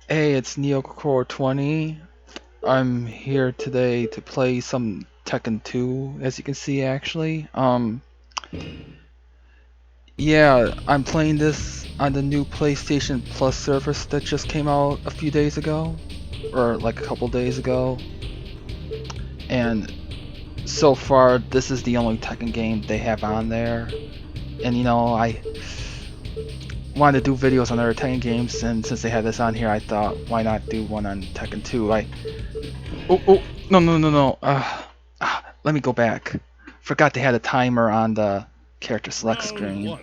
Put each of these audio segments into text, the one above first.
Hey, it's NeoCore20. I'm here today to play some Tekken 2, as you can see actually. Yeah, I'm playing this on the new PlayStation Plus service that just came out a few days ago, or like a couple days ago. And so far, this is the only Tekken game they have on there. And I wanted to do videos on other Tekken games, and since they had this on here, I thought, why not do one on Tekken 2? Oh, no, no, no, no. Let me go back. Forgot they had a timer on the character select screen.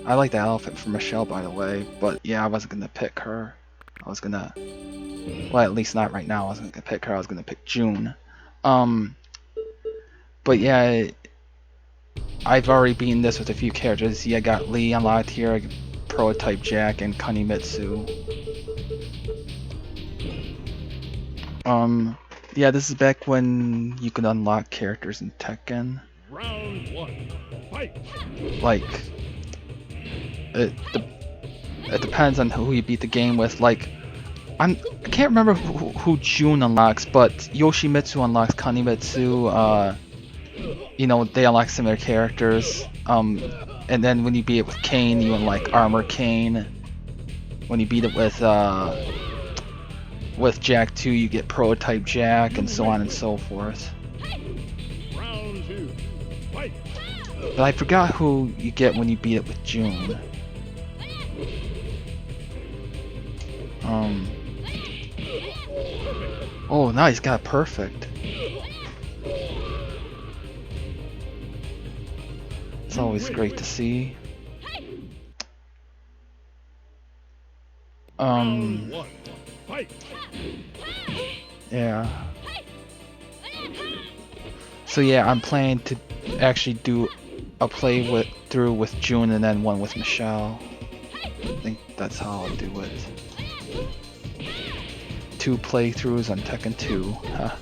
I like that outfit for Michelle, by the way, but yeah, I wasn't gonna pick her. I was gonna, well, at least not right now. I wasn't gonna pick her. I was gonna pick June. Um, but yeah, I've already beaten this with a few characters. See, I got Lee unlocked here, I got Prototype Jack, and Kunimitsu. Yeah, this is back when you could unlock characters in Tekken. Round one, fight! Like, it depends on who you beat the game with. Like, I can't remember who Jun unlocks, but Yoshimitsu unlocks Kanimitsu. They unlock similar characters. And then when you beat it with Kane, you unlock Armor Kane. When you beat it with Jack 2, you get Prototype Jack, and so on and so forth. Round two, fight! But I forgot who you get when you beat it with June. Oh, now he's got perfect. It's always great to see. Round one, fight! Yeah. So yeah, I'm planning to actually do a through with June and then one with Michelle. I think that's how I'll do it. 2 playthroughs on Tekken 2. Huh.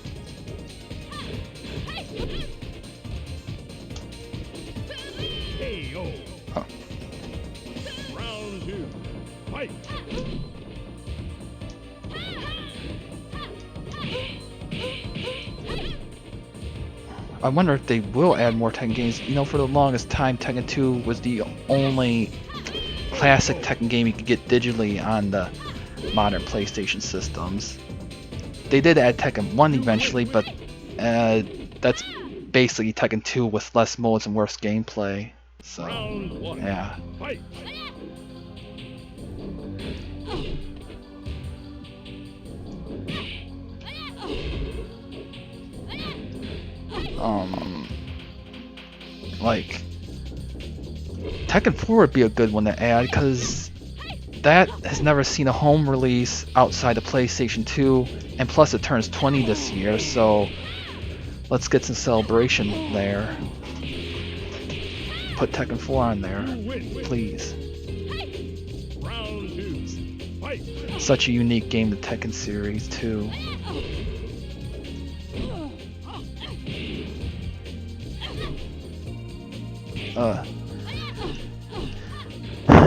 KO. Oh. Round two, fight! I wonder if they will add more Tekken games. For the longest time, Tekken 2 was the only classic Tekken game you could get digitally on the modern PlayStation systems. They did add Tekken 1 eventually, but that's basically Tekken 2 with less modes and worse gameplay. So, Round one, yeah. fight! Like, Tekken 4 would be a good one to add, because that has never seen a home release outside of PlayStation 2, and plus it turns 20 this year, so let's get some celebration there. Put Tekken 4 on there, please. Round two, fight! Such a unique game, the Tekken series, too.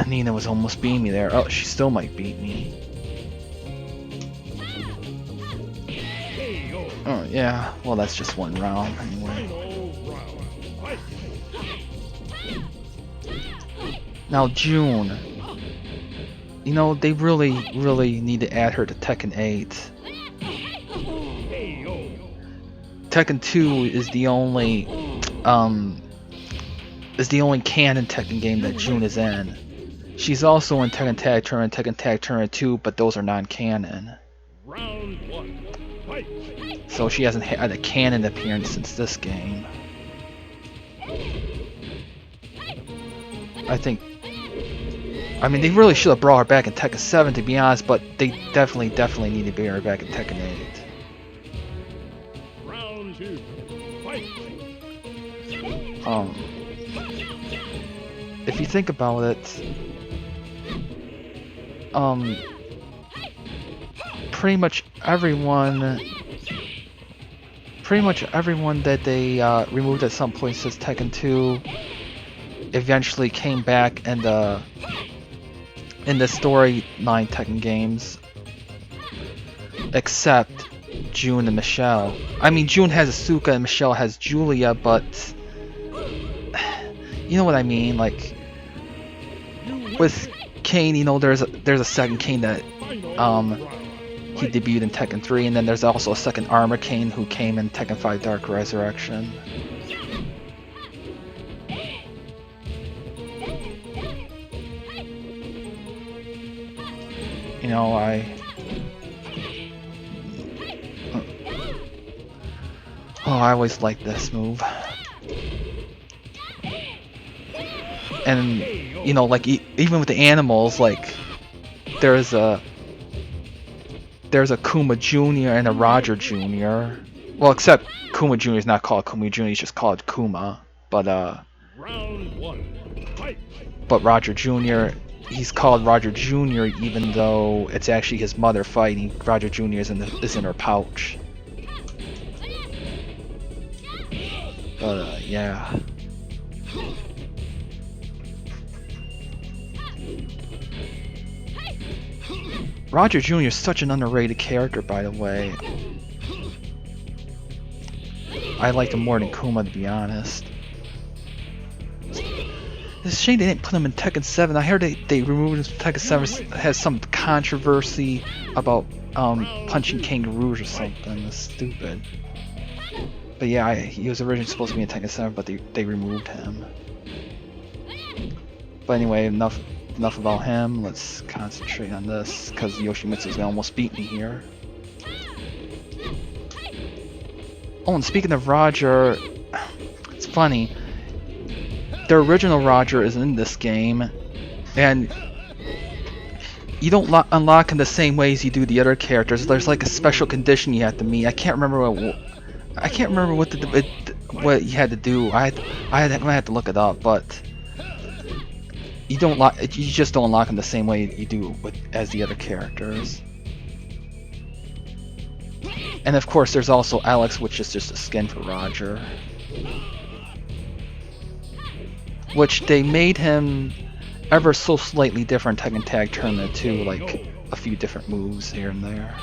Nina was almost beating me there. Oh, she still might beat me. KO. Oh, yeah. Well, that's just one round, anyway. Final round, fight! Now, June. They really need to add her to Tekken 8. KO. Tekken 2 is the only canon Tekken game that June is in. She's also in Tekken Tag Tournament, Tekken Tag Tournament 2, but those are non-canon. Round one, fight! So she hasn't had a canon appearance since this game. I mean, they really should have brought her back in Tekken 7, to be honest, but they definitely need to bring her back in Tekken 8. Round two, fight! If you think about it, pretty much everyone that they removed at some point since Tekken 2 eventually came back in the in the storyline Tekken games, except Jun and Michelle. I mean, Jun has Asuka and Michelle has Julia, but you know what I mean. Like with Kane, you know, there's a second Kane that he debuted in Tekken 3, and then there's also a second Armor Kane who came in Tekken 5 Dark Resurrection. You know, I always liked this move. And you know, like even with the animals, like there's a Kuma Jr. and a Roger Jr. Well, except Kuma Jr. is not called Kuma Jr. He's just called Kuma. But Round 1. Fight. but Roger Jr. He's called Roger Jr. even though it's actually his mother fighting. Roger Jr. is in her pouch. But yeah. Roger Jr. is such an underrated character, by the way. I like him more than Kuma, to be honest. It's a shame they didn't put him in Tekken 7. I heard they removed him from Tekken 7. Has some controversy about punching kangaroos or something. That's stupid. But yeah, he was originally supposed to be in Tekken 7, but they removed him. But anyway, enough about him. Let's concentrate on this, because Yoshimitsu's gonna almost beat me here. Oh, and speaking of Roger, it's funny. The original Roger is in this game, and you don't unlock him the same way as you do the other characters. There's like a special condition you have to meet. I can't remember what you had to do. I had to look it up, but you just don't unlock him the same way you do as the other characters. And of course, there's also Alex, which is just a skin for Roger. Which they made him ever so slightly different Tekken Tag Tournament too, like a few different moves here and there.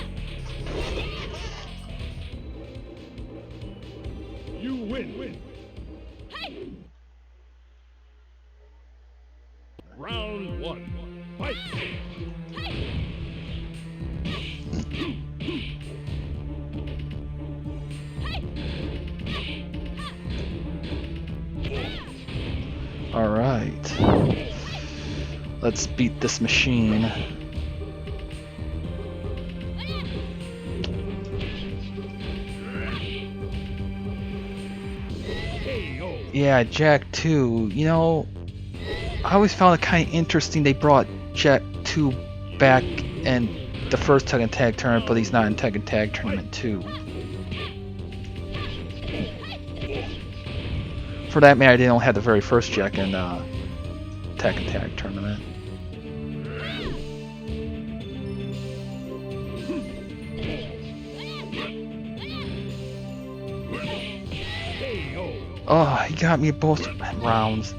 You win. Round 1. Fight. Alright. Let's beat this machine. Yeah, Jack 2. You know, I always found it kind of interesting they brought Jack 2 back in the first Tekken Tag Tournament, but he's not in Tekken Tag Tournament 2. For that matter, they don't have the very first Jack in Tekken Tag Tournament. Oh, he got me both rounds.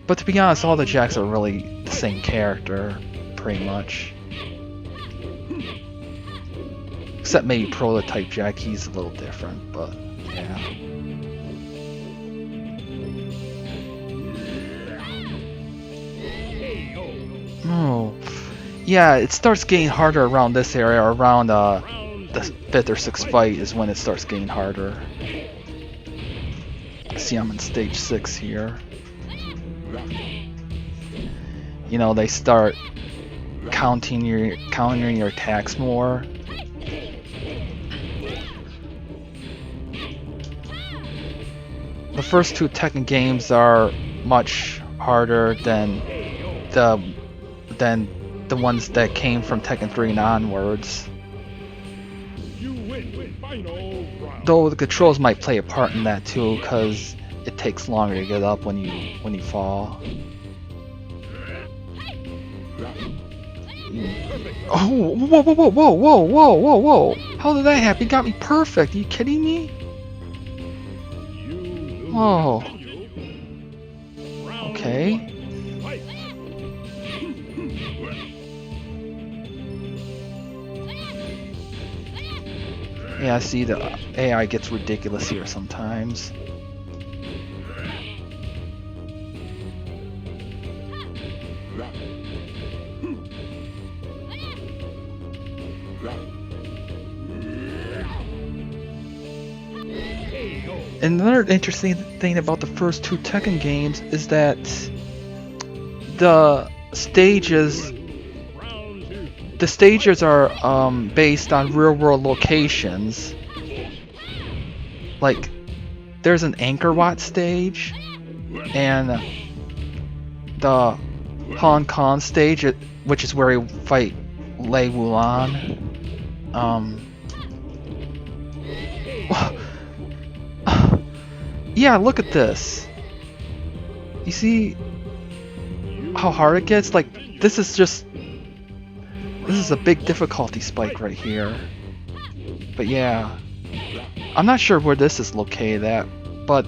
But to be honest, all the Jacks are really the same character, pretty much. Except maybe Prototype Jack, he's a little different, but yeah. Oh, yeah, it starts getting harder around this area, around the 5th or 6th fight is when it starts getting harder. See, I'm in stage 6 here. You know, they start countering your attacks more. The first 2 Tekken games are much harder than the ones that came from Tekken 3 and onwards. Though the controls might play a part in that too, because it takes longer to get up when you fall. Oh, whoa! How did that happen? You got me perfect. Are you kidding me? Whoa. Okay. Yeah, I see the AI gets ridiculous here sometimes. And another interesting thing about the first two Tekken games is that the stages are based on real-world locations. Like, there's an Angkor Wat stage, and the Hong Kong stage, which is where we fight Lei Wulan. Yeah, look at this. You see how hard it gets? Like, this is a big difficulty spike right here. But yeah, I'm not sure where this is located at, but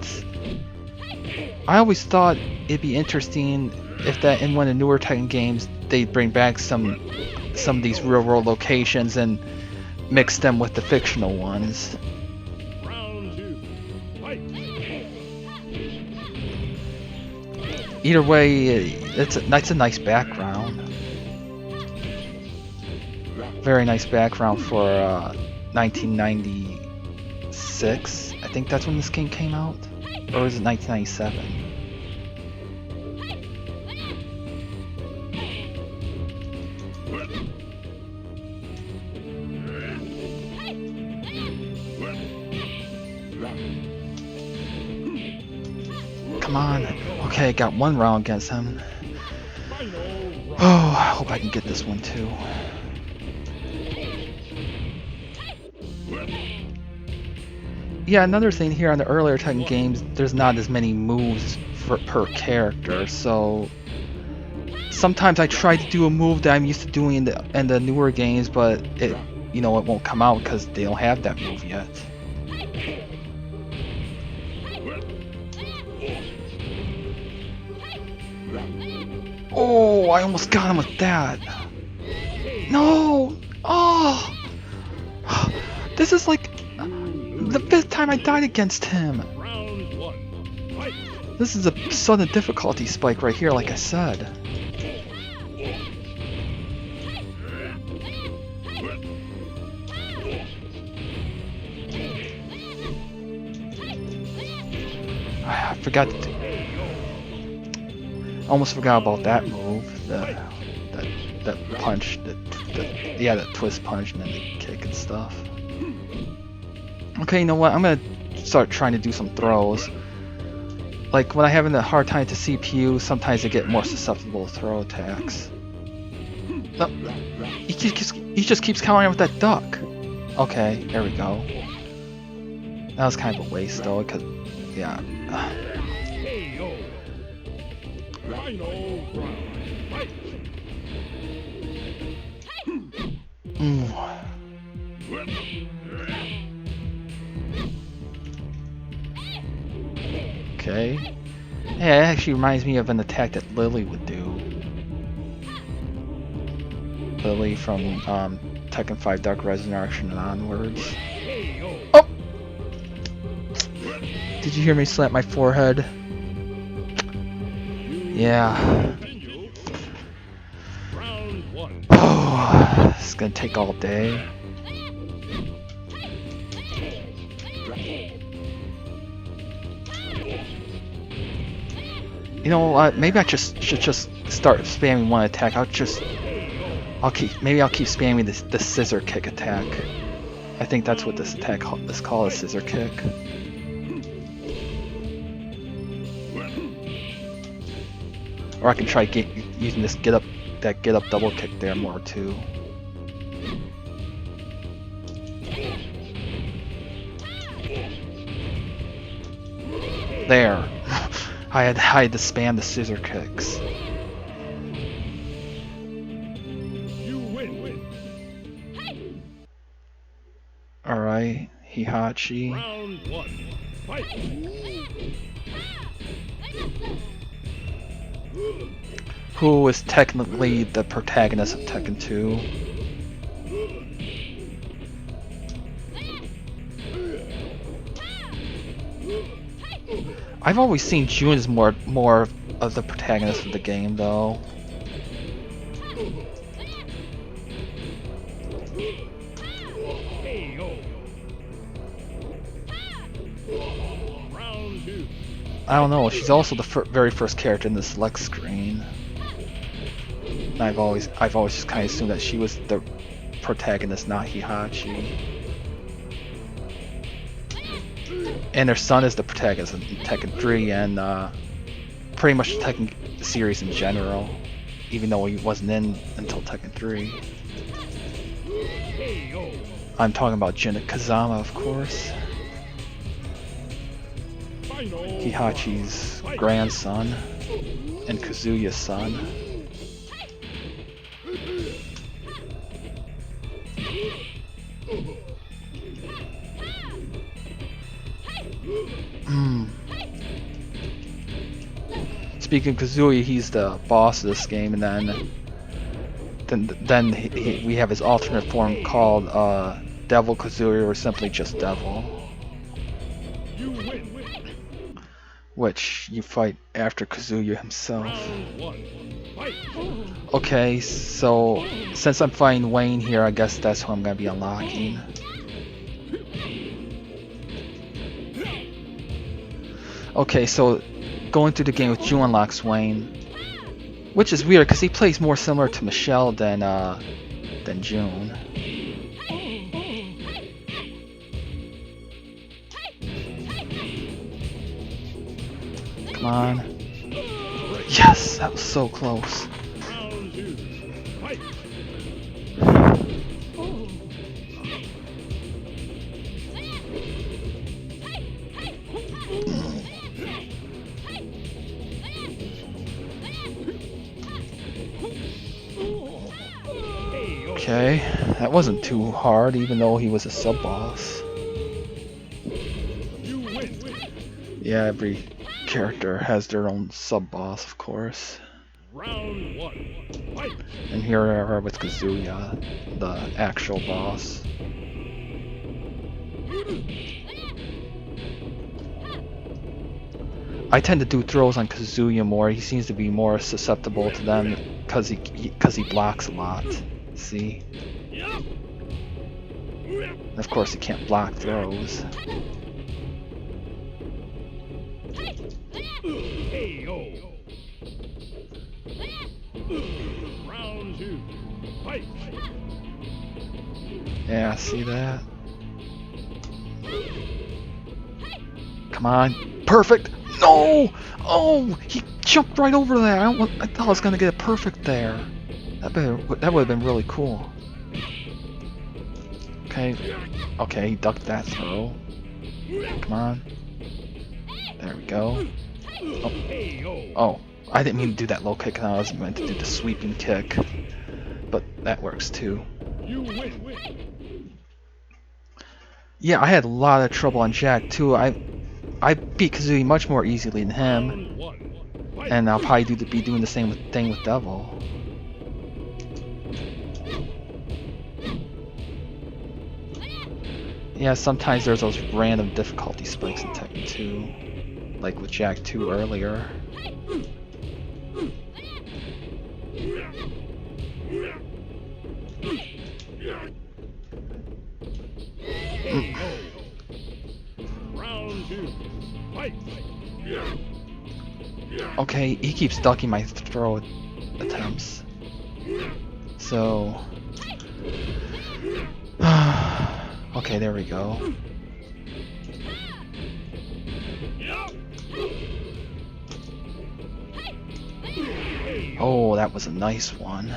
I always thought it'd be interesting if that in one of the newer Tekken games they bring back some of these real world locations and mix them with the fictional ones. Either way, it's a nice background. Very nice background for 1996. I think that's when this game came out, or was it 1997? Come on. Okay, I got one round against him. Oh, I hope I can get this one too. Yeah, another thing here on the earlier Tekken games, there's not as many moves per character, so sometimes I try to do a move that I'm used to doing in the newer games, but it won't come out because they don't have that move yet. Oh, I almost got him with that. No! Oh! This is like the 5th time I died against him. This is a sudden difficulty spike right here, like I said. I forgot to almost forgot about that move. That punch, the twist punch and then the kick and stuff. Okay, you know what? I'm gonna start trying to do some throws. Like when I'm having a hard time to CPU, sometimes I get more susceptible to throw attacks. No, he just keeps countering with that duck. Okay, there we go. That was kind of a waste though, because yeah. Okay. Yeah, it actually reminds me of an attack that Lily would do. Lily from Tekken 5 Dark Resurrection and onwards. Oh! Did you hear me slap my forehead? Yeah. Oh, it's gonna take all day. You know what? Maybe I should just start spamming one attack. I'll keep spamming the scissor kick attack. I think that's what this attack is called, a scissor kick. Or I can try using this get up double kick there more too. There. I had to spam the scissor kicks. You win. Alright, Hihachi. Round 1. Fight. Who is technically the protagonist of Tekken 2. I've always seen Jun as more of the protagonist of the game, though. KO. Round 2. I don't know. She's also the very first character in the select screen. And I've always just kind of assumed that she was the protagonist, not Hihachi. And her son is the protagonist in Tekken 3 and pretty much the Tekken series in general, even though he wasn't in until Tekken 3. KO. I'm talking about Jun Kazama, of course. Final Hihachi's round. Fight. grandson and Kazuya's son. Speaking of Kazuya, he's the boss of this game, and then we have his alternate form called Devil Kazuya, or simply just Devil, You win. which you fight after Kazuya himself. Round 1. Fight. Okay, so since I'm fighting Wayne here, I guess that's who I'm gonna be unlocking. Okay, so going through the game with Jun unlocks Wayne, which is weird because he plays more similar to Michelle than Jun. Come on. Yes, that was so close. Round 2. Fight. KO. Okay, that wasn't too hard, even though he was a sub-boss. You win. Yeah, every character has their own sub-boss, of course. Round 1. Fight. And here we are with Kazuya, the actual boss. I tend to do throws on Kazuya more. He seems to be more susceptible to them because he blocks a lot. See? And of course, he can't block throws. KO. Round 2. Fight. Yeah, see that? Come on, perfect! No! Oh, he jumped right over that. I thought I was gonna get a perfect there. That would have been really cool. Okay, he ducked that throw. Come on. There we go. Oh, I didn't mean to do that low kick. I was meant to do the sweeping kick, but that works too. You win. Yeah, I had a lot of trouble on Jack too. I beat Kazuya much more easily than him, Round 1. Fight. and I'll probably be doing the same thing with Devil. Yeah, sometimes there's those random difficulty spikes in Tekken 2, like with Jack 2 earlier. Round 2. Fight. Okay, he keeps ducking my throw attempts. So... okay, there we go. Oh, that was a nice one.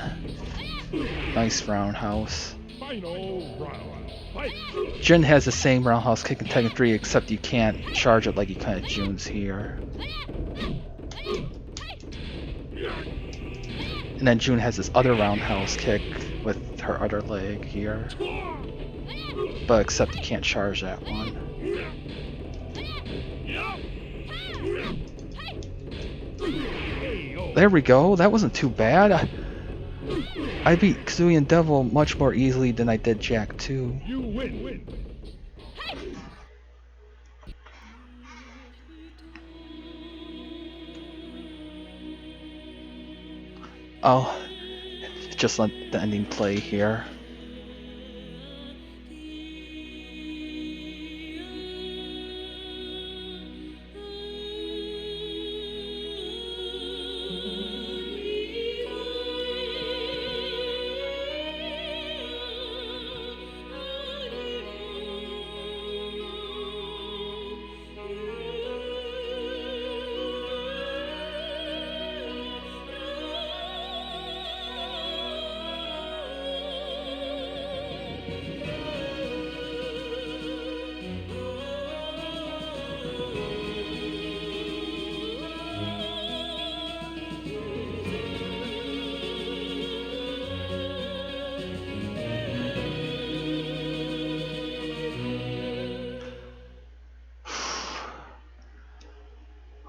Nice roundhouse. Final round. Fight. Jun has the same roundhouse kick in Tekken 3, except you can't charge it like you can at Jun's here. And then Jun has this other roundhouse kick with her other leg here. But except you can't charge that one. There we go, that wasn't too bad. I beat Kazuya and Devil much more easily than I did Jack 2. You win. I'll just let the ending play here.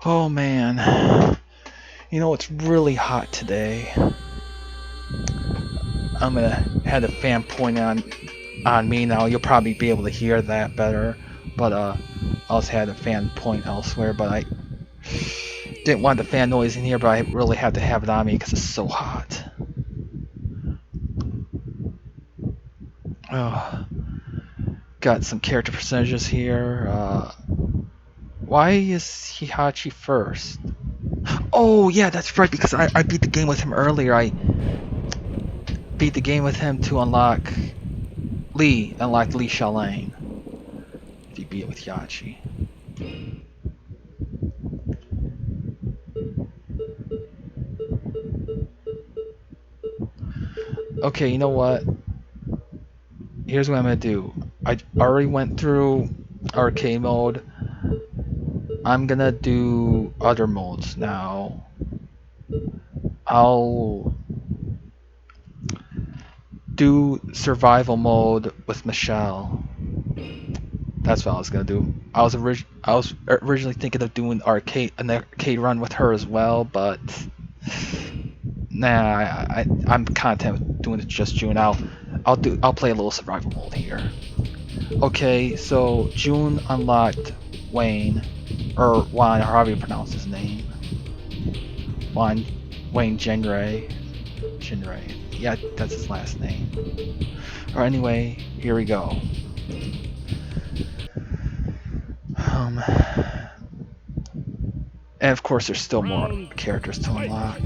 Oh man. You know, it's really hot today. I'm gonna have the fan point on me now. You'll probably be able to hear that better. But I also had the fan point elsewhere, but I didn't want the fan noise in here, but I really had to have it on me because it's so hot. Oh, got some character percentages here. Why is Hihachi first? Oh yeah, that's right, because I beat the game with him earlier. I beat the game with him to unlock Lee Xiaolane. If you beat it with Hihachi. Okay, you know what? Here's what I'm gonna do. I already went through arcade mode. I'm gonna do other modes now. I'll do survival mode with Michelle. That's what I was gonna do. I was originally thinking of doing an arcade run with her as well, but nah, I'm content with doing it just June. I'll play a little survival mode here. Okay, so June unlocked Wayne, or Juan, or however you pronounce his name. Wayne Jinray. Yeah, that's his last name. Or anyway, here we go. And of course, there's still more characters to unlock.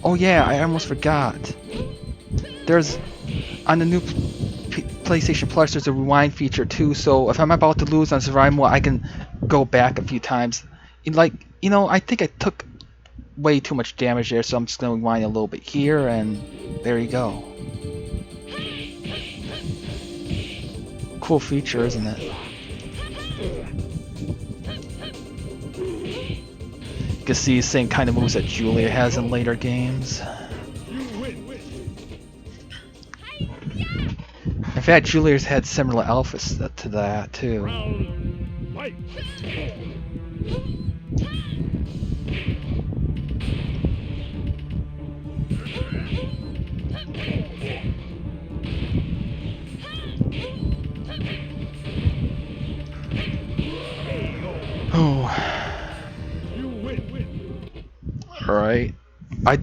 Oh yeah, I almost forgot. There's on the new PlayStation Plus, there's a rewind feature too. So if I'm about to lose on survival mode, I can go back a few times. I think I took way too much damage there, so I'm just gonna rewind a little bit here, and there you go. Cool feature, isn't it? You can see the same kind of moves that Julia has in later games. In fact, Julia's had similar outfits to that too. Oh. Alright. I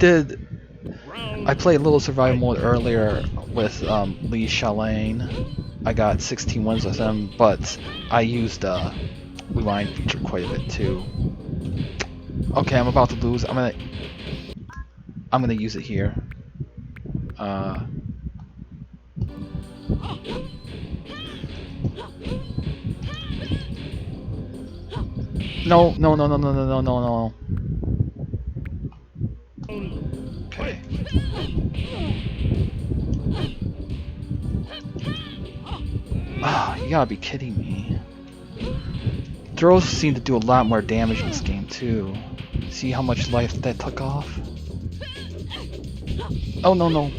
played a little survival mode earlier with Lee Xiaolane. I got 16 wins with him, but I used rewind feature quite a bit too. Okay, I'm about to lose. I'm gonna use it here. No. Okay. Ah, you gotta be kidding me. Throws seem to do a lot more damage in this game too. See how much life that took off? Oh no.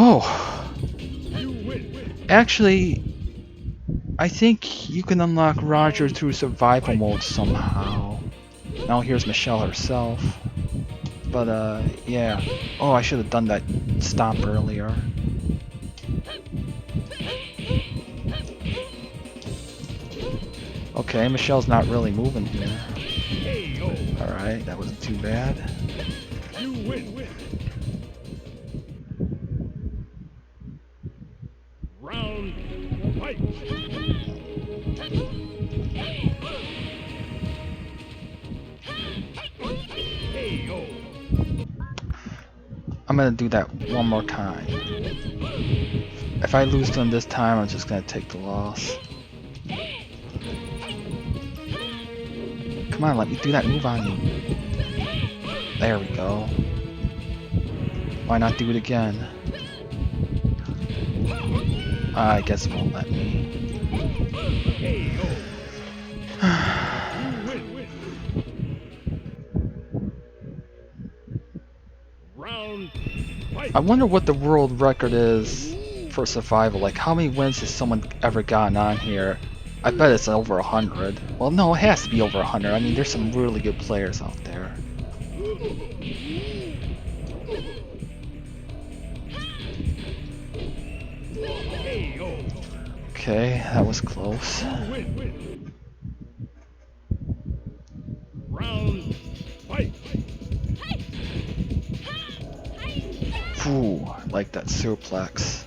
Oh, You win. actually, I think you can unlock Roger through survival mode somehow. Now here's Michelle herself. But yeah. Oh, I should have done that stomp earlier. Okay, Michelle's not really moving here. KO. Alright, that wasn't too bad. You win. Round. Fight. KO. I'm gonna do that one more time. If I lose to him this time, I'm just gonna take the loss. Come on, let me do that move on you. There we go. Why not do it again? I guess it won't let me. KO. You win. Round. Fight. I wonder what the world record is for survival. Like, how many wins has someone ever gotten on here? I bet it's over 100. Well, no, it has to be over 100. I mean, there's some really good players out there. KO. Okay, that was close. You win. Round. Fight. Phew, I like that suplex.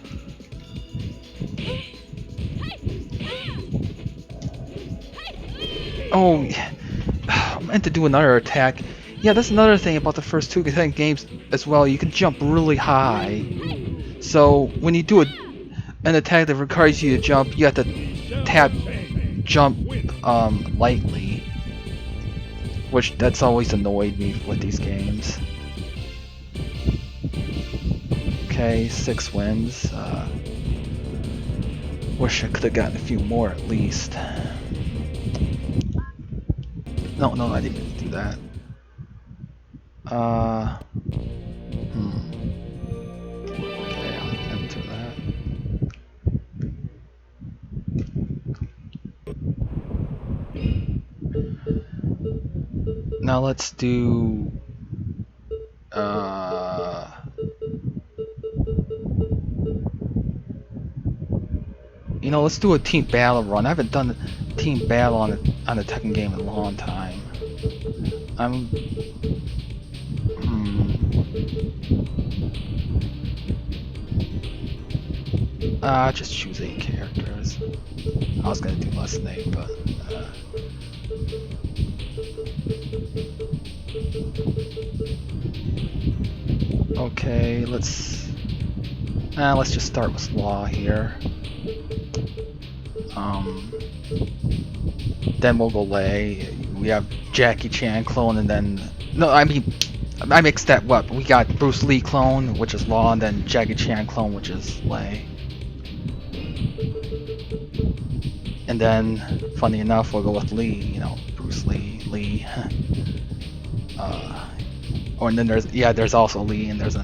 Oh, yeah. I meant to do another attack. Yeah, that's another thing about the first two Tekken games as well. You can jump really high. So when you do an attack that requires you to jump, you have to tap jump lightly. Which that's always annoyed me with these games. Okay, 6 wins. Wish I could have gotten a few more at least. No, I didn't mean to do that. Okay, I'll enter that. Now let's do you know, let's do a team battle run. I haven't done a team battle on a Tekken game in a long time. Just choose 8 characters. I was gonna do less than 8, but okay, let's just start with Law here. Then we'll go Lei. We have Jackie Chan clone, and then I mixed that up. We got Bruce Lee clone, which is Law, and then Jackie Chan clone, which is Lei. And then, funny enough, we'll go with Lee. You know, Bruce Lee. And then there's also Lee, and there's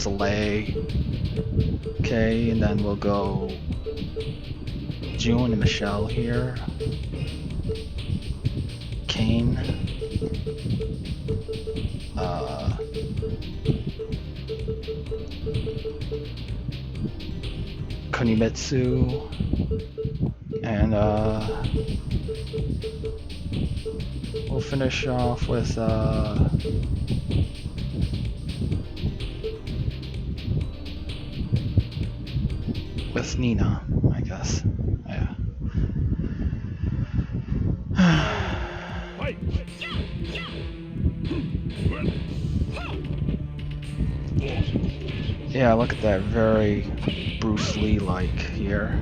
a Lei. Okay, and then we'll go Jun and Michelle here. Kane. Kunimitsu. And we'll finish off with Nina, I guess. Yeah. Fight. Yeah, look at that, very Bruce Lee-like here.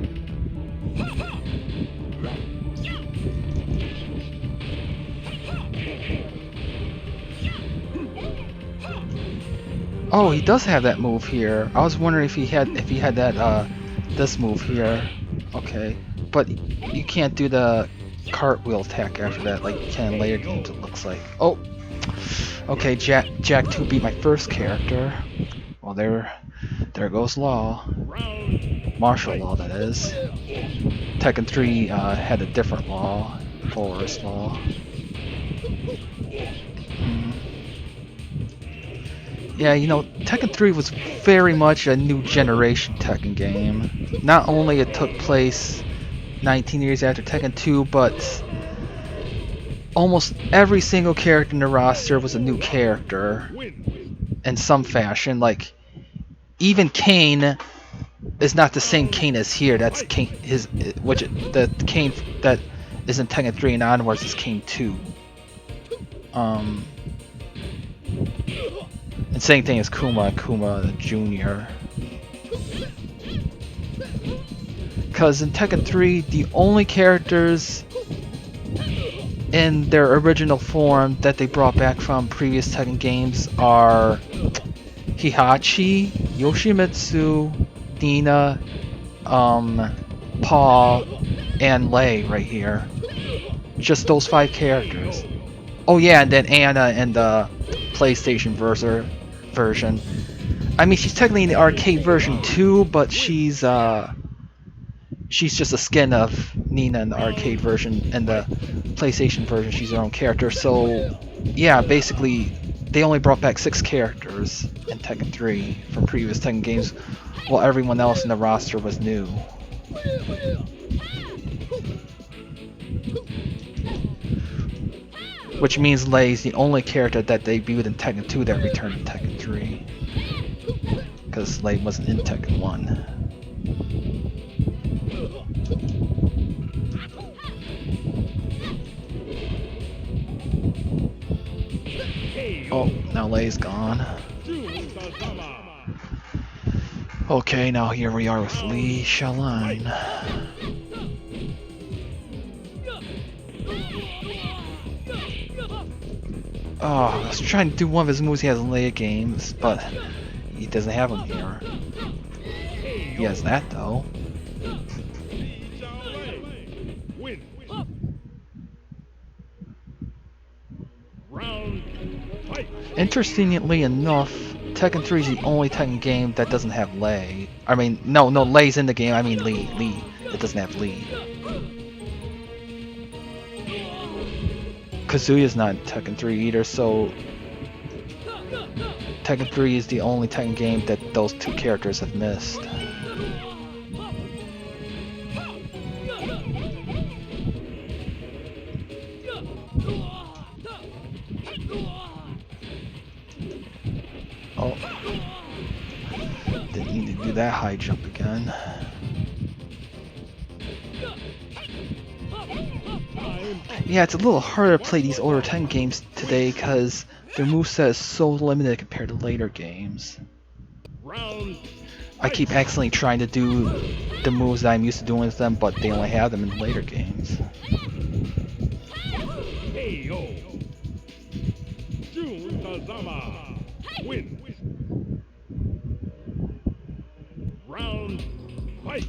Oh, he does have that move here. I was wondering if he had that this move here. Okay, but you can't do the cartwheel attack after that like you can in later games. It looks like. Oh, okay. Jack 2 beat my first character. Well, There goes law. Round. Martial Fight. law, that is. Tekken 3 had a different law. Forest law. Hmm. Yeah, you know, Tekken 3 was very much a new generation Tekken game. Not only it took place 19 years after Tekken 2, but almost every single character in the roster was a new character Win. in some fashion. Like, even Kane is not the same Kane as here. That's Kane, the Kane that is in Tekken 3 and onwards is Kane 2. And same thing as Kuma Jr. Because in Tekken 3, the only characters in their original form that they brought back from previous Tekken games are Hihachi, Yoshimitsu, Nina, Paul, and Lei right here. Just those 5 characters. Oh yeah, and then Anna in the PlayStation version. I mean, she's technically in the arcade version too, but she's just a skin of Nina in the arcade version, and the PlayStation version she's her own character. So yeah, basically they only brought back 6 characters in Tekken 3 from previous Tekken games, while everyone else in the roster was new. Which means Lei's the only character that debuted in Tekken 2 that returned in Tekken 3. Because Lei wasn't in Tekken 1. Oh, now Lei's gone. Jun Kazama. Okay, now here we are with Lee Shalan. Oh, I was trying to do one of his moves he has in later games, but he doesn't have them here. He has that though. Win. Round. Fight. Interestingly enough, Tekken 3 is the only Tekken game that doesn't have Lei. I mean, no, Lei's in the game. I mean Lee. It doesn't have Lee. Kazuya's not in Tekken 3 either, so Tekken 3 is the only Tekken game that those 2 characters have missed. Oh. Didn't need to do that high jump again. Yeah, it's a little harder to play these older Tekken games today because their moveset is so limited compared to later games. I keep accidentally trying to do the moves that I'm used to doing with them, but they only have them in later games. Jun Kazama. Win. Round. Fight.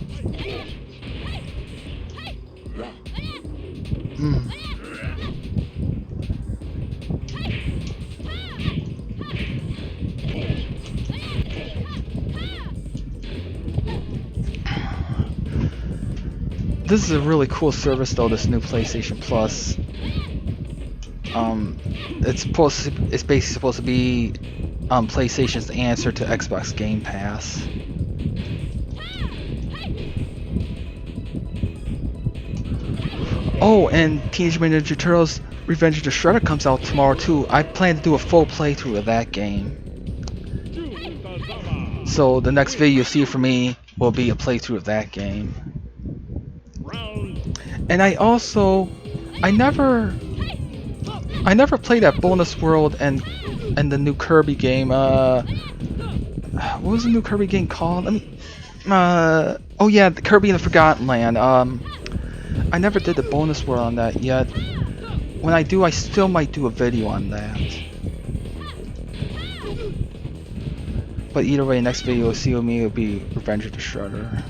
This is a really cool service though, this new PlayStation Plus. It's basically supposed to be PlayStation's answer to Xbox Game Pass. Oh, and Teenage Mutant Ninja Turtles Revenge of the Shredder comes out tomorrow too. I plan to do a full playthrough of that game. So the next video you'll see from me will be a playthrough of that game. And I never played that bonus world and the new Kirby game. What was the new Kirby game called? Oh yeah, the Kirby in the Forgotten Land. I never did the bonus world on that yet. When I do, I still might do a video on that. But either way, next video you'll see with me will be Revenge of the Shredder.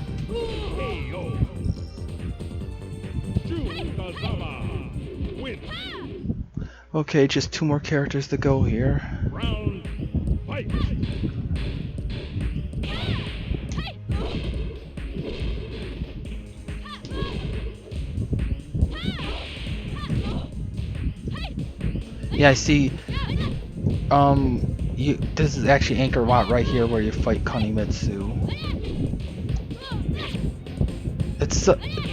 Okay, just 2 more characters to go here. Round. Fight. Yeah, I see. This is actually Anchor Wat right here where you fight Kunimitsu.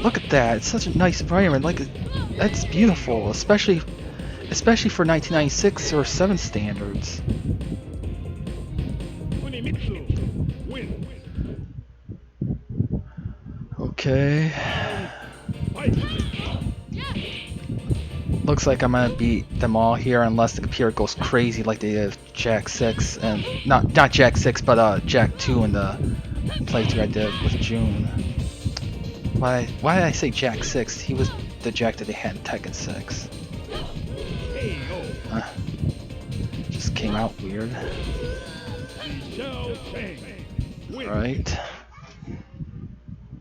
Look at that. It's such a nice environment. Like, that's beautiful, especially for 1996 or 7 standards. Kunimitsu wins. Okay. Fight. Looks like I'm gonna beat them all here unless the computer goes crazy like they did with Jack 6 and not Jack 6 but Jack 2 in the playthrough I did with June. Why did I say Jack 6? He was the Jack that they had in Tekken 6. Just came out weird. Michelle Chang wins. Right.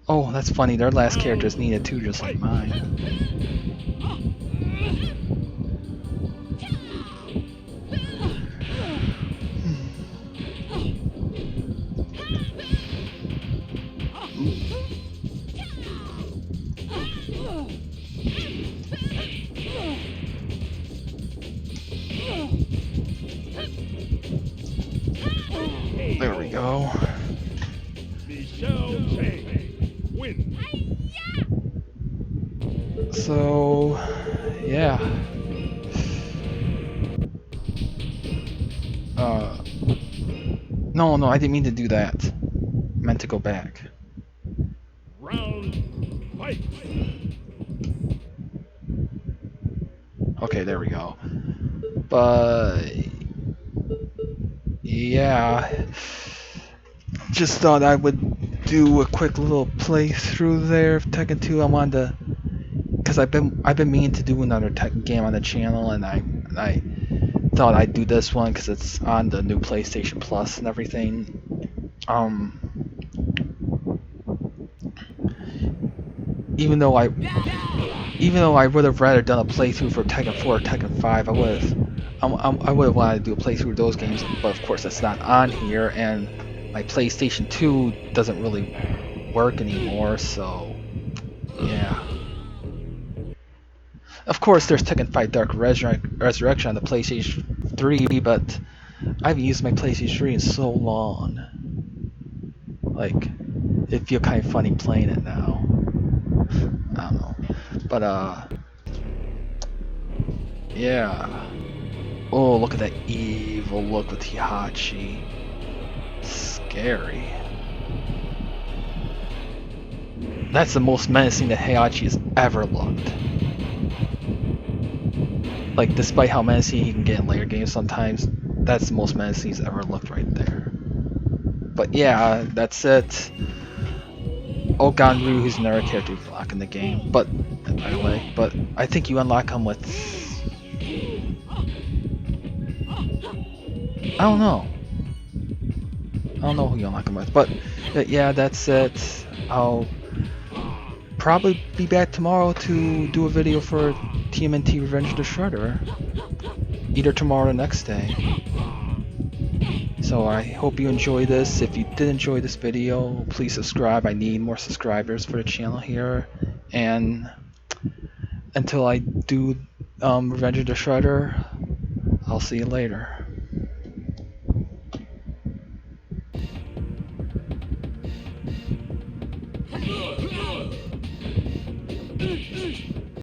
Oh, that's funny. Their last characters needed too, just like mine. There we go. Michelle Chang wins. So, yeah. No, I didn't mean to do that. I meant to go back. Round fight. Okay, there we go. But yeah, just thought I would do a quick little playthrough there of Tekken 2. I wanted to, because I've been meaning to do another Tekken game on the channel, and I thought I'd do this one because it's on the new PlayStation Plus and everything. Even though I would have rather done a playthrough for Tekken 4 or Tekken 5, I would have wanted to do a playthrough of those games, but of course that's not on here, and my PlayStation 2 doesn't really work anymore, so yeah. Of course there's Tekken 5 Dark Resurrection on the PlayStation 3, but I haven't used my PlayStation 3 in so long. Like, it feels kind of funny playing it now. I don't know. But yeah. Oh, look at that evil look with Hihachi. Scary. That's the most menacing that Heihachi has ever looked. Like, despite how menacing he can get in later games sometimes, that's the most menacing he's ever looked right there. But yeah, that's it. Oganru, who's another character you can unlock in the game. But, by the way, I think you unlock him with... I don't know who you unlock him with, but yeah, that's it. I'll probably be back tomorrow to do a video for TMNT Revenge of the Shredder. Either tomorrow or the next day. So I hope you enjoy this. If you did enjoy this video, please subscribe. I need more subscribers for the channel here. And until I do Revenge of the Shredder, I'll see you later.